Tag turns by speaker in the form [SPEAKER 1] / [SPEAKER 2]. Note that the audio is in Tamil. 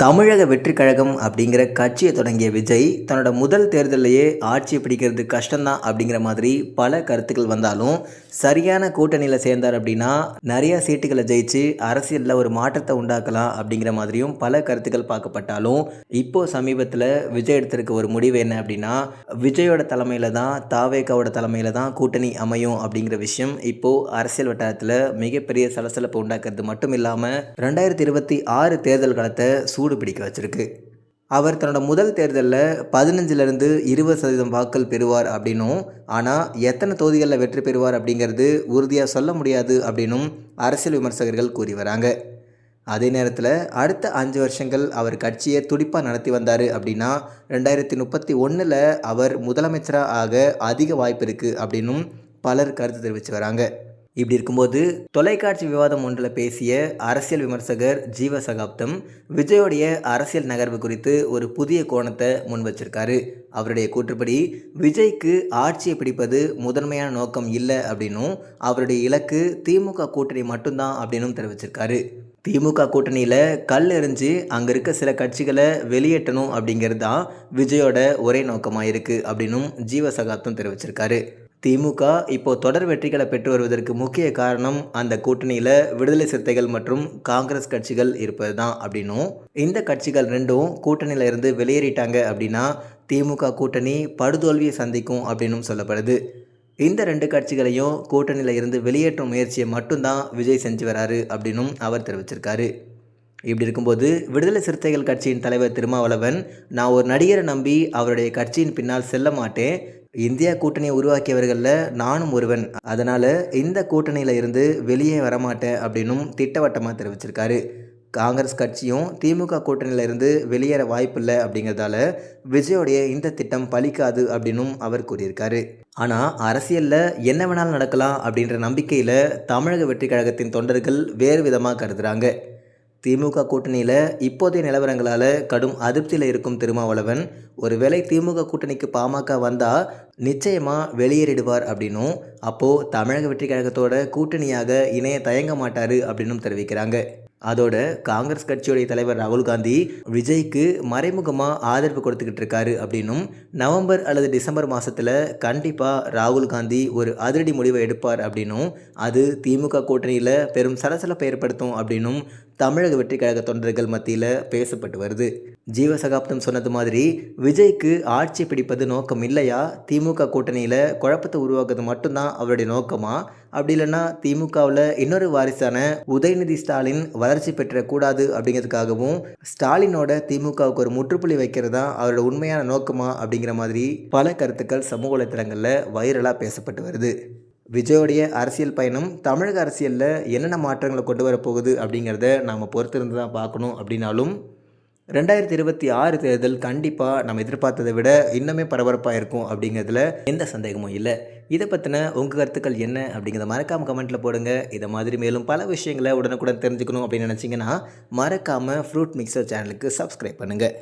[SPEAKER 1] தமிழக வெற்றி கழகம் அப்படிங்கிற கட்சியை தொடங்கிய விஜய் தன்னோட முதல் தேர்தலையே ஆட்சியை பிடிக்கிறது கஷ்டம்தான் அப்படிங்கிற மாதிரி பல கருத்துக்கள் வந்தாலும் சரியான கூட்டணியில் சேர்ந்தார் அப்படின்னா நிறைய சீட்டுகளை ஜெயிச்சு அரசியலில் ஒரு மாற்றத்தை உண்டாக்கலாம் அப்படிங்கிற மாதிரியும் பல கருத்துக்கள் பார்க்கப்பட்டாலும் இப்போ சமீபத்தில் விஜய் எடுத்திருக்க ஒரு முடிவு என்ன அப்படின்னா விஜயோட தலைமையில் தான் தாவேகாவோட தலைமையில் தான் கூட்டணி அமையும் அப்படிங்கிற விஷயம் இப்போ அரசியல் வட்டாரத்தில் மிகப்பெரிய சலசலப்பு உண்டாக்குறது மட்டும் இல்லாமல் 2026 தேர்தல் காலத்தை சூடு பிடிக்க வச்சிருக்கு. அவர் தன்னோட முதல் தேர்தலில் 15லிருந்து 20% வாக்கள் பெறுவார் அப்படின்னும், ஆனால் எத்தனை தொகுதிகளில் வெற்றி பெறுவார் அப்படிங்கிறது உறுதியாக சொல்ல முடியாது அப்படின்னும் அரசியல் விமர்சகர்கள் கூறி வராங்க. அதே நேரத்தில் அடுத்த 5 வருஷங்கள் அவர் கட்சியை துடிப்பாக நடத்தி வந்தார் அப்படின்னா 2031 அவர் முதலமைச்சராக ஆக அதிக வாய்ப்பு இருக்குது அப்படின்னும் பலர் கருத்து தெரிவித்து வராங்க. இப்படி இருக்கும்போது தொலைக்காட்சி விவாதம் ஒன்றில் பேசிய அரசியல் விமர்சகர் ஜீவசகாப்தம் விஜயோடைய அரசியல் நகர்வு குறித்து ஒரு புதிய கோணத்தை முன் வச்சிருக்காரு. அவருடைய கூற்றுப்படி விஜய்க்கு ஆட்சியை பிடிப்பது முதன்மையான நோக்கம் இல்லை அப்படின்னும் அவருடைய இலக்கு திமுக கூட்டணி மட்டும்தான் அப்படின்னும் தெரிவிச்சிருக்காரு. திமுக கூட்டணியில் கல் எறிஞ்சு அங்கே இருக்க சில கட்சிகளை வெளியேற்றணும் அப்படிங்கிறது தான் விஜயோட ஒரே நோக்கமாக இருக்குது அப்படின்னும் ஜீவசகாப்தம் தெரிவிச்சிருக்காரு. திமுக இப்போ தொடர் வெற்றிகளை பெற்று வருவதற்கு முக்கிய காரணம் அந்த கூட்டணியில் விடுதலை சிறுத்தைகள் மற்றும் காங்கிரஸ் கட்சிகள் இருப்பது தான் அப்படின்னும், இந்த கட்சிகள் ரெண்டும் கூட்டணியில் இருந்து வெளியேறிட்டாங்க அப்படின்னா திமுக கூட்டணி படுதோல்வியை சந்திக்கும் அப்படின்னும் சொல்லப்படுது. இந்த 2 கட்சிகளையும் கூட்டணியில் இருந்து வெளியேற்றும் முயற்சியை மட்டும்தான் விஜய் செஞ்சு வராரு அப்படின்னும் அவர் தெரிவிச்சிருக்காரு. இப்படி இருக்கும்போது விடுதலை சிறுத்தைகள் கட்சியின் தலைவர் திருமாவளவன், நான் ஒரு நடிகரை நம்பி அவருடைய கட்சியின் பின்னால் செல்ல மாட்டேன், இந்தியா கூட்டணியை உருவாக்கியவர்களில் நானும் ஒருவன், அதனால் இந்த கூட்டணியில் இருந்து வெளியே வரமாட்டேன் அப்படின்னும் திட்டவட்டமாக தெரிவிச்சிருக்காரு. காங்கிரஸ் கட்சியும் திமுக கூட்டணியில் இருந்து வெளியேற வாய்ப்பில்லை அப்படிங்கிறதால விஜயோடைய இந்த திட்டம் பலிக்காது அப்படின்னும் அவர் கூறியிருக்காரு. ஆனால் அரசியலில் என்ன வேணாலும் நடக்கலாம் அப்படின்ற நம்பிக்கையில் தமிழக வெற்றி கழகத்தின் தொண்டர்கள் வேறு விதமாக கருதுகிறாங்க. திமுக கூட்டணியில் இப்போதைய நிலவரங்களால் கடும் அதிருப்தியில் இருக்கும் திருமாவளவன், ஒருவேளை திமுக கூட்டணிக்கு பாமக வந்தால் நிச்சயமாக வெளியேறிடுவார் அப்படின்னும், அப்போது தமிழக வெற்றி கழகத்தோட கூட்டணியாக இணைய தயங்க மாட்டார் அப்படின்னும் தெரிவிக்கிறாங்க. அதோட காங்கிரஸ் கட்சியுடைய தலைவர் ராகுல் காந்தி விஜய்க்கு மறைமுகமாக ஆதரவு கொடுத்துக்கிட்டு இருக்காரு அப்படின்னும், நவம்பர் அல்லது டிசம்பர் மாதத்தில் கண்டிப்பாக ராகுல் காந்தி ஒரு அதிரடி முடிவை எடுப்பார் அப்படின்னும், அது திமுக கூட்டணியில் பெரும் சலசலப்பை ஏற்படுத்தும் அப்படின்னும் தமிழக வெற்றி கழக தொண்டர்கள் மத்தியில் பேசப்பட்டு வருது. ஜீவசகாப்தம் சொன்னது மாதிரி விஜய்க்கு ஆட்சி பிடிப்பது நோக்கம் இல்லையா, திமுக கூட்டணியில் குழப்பத்தை உருவாக்குறது மட்டும்தான் அவருடைய நோக்கமா, அப்படி இல்லைன்னா திமுகவில் இன்னொரு வாரிசான உதயநிதி ஸ்டாலின் வளர்ச்சி பெற்றக்கூடாது அப்படிங்கிறதுக்காகவும் ஸ்டாலினோட திமுகவுக்கு ஒரு முற்றுப்புள்ளி வைக்கிறது தான் அவரோட உண்மையான நோக்கமா அப்படிங்கிற மாதிரி பல கருத்துக்கள் சமூக வலைத்தளங்களில் வைரலாக பேசப்பட்டு வருது. விஜயோடைய அரசியல் பயணம் தமிழக அரசியலில் என்னென்ன மாற்றங்களை கொண்டு வரப்போகுது அப்படிங்கிறத நாம் பொறுத்திருந்து தான் பார்க்கணும். அப்படின்னாலும் 2026 தேர்தல் கண்டிப்பாக நம்ம எதிர்பார்த்ததை விட இன்னுமே பரபரப்பாக இருக்கும் அப்படிங்கிறதுல எந்த சந்தேகமும் இல்லை. இதை பற்றின உங்கள் கருத்துக்கள் என்ன அப்படிங்கிறத மறக்காமல் கமெண்ட்டில் போடுங்க. இதை மாதிரி மேலும் பல விஷயங்களை உடனுக்குடன் தெரிஞ்சுக்கணும் அப்படின்னு நினச்சிங்கன்னா மறக்காமல் ஃப்ரூட் மிக்சர் சேனலுக்கு சப்ஸ்கிரைப் பண்ணுங்கள்.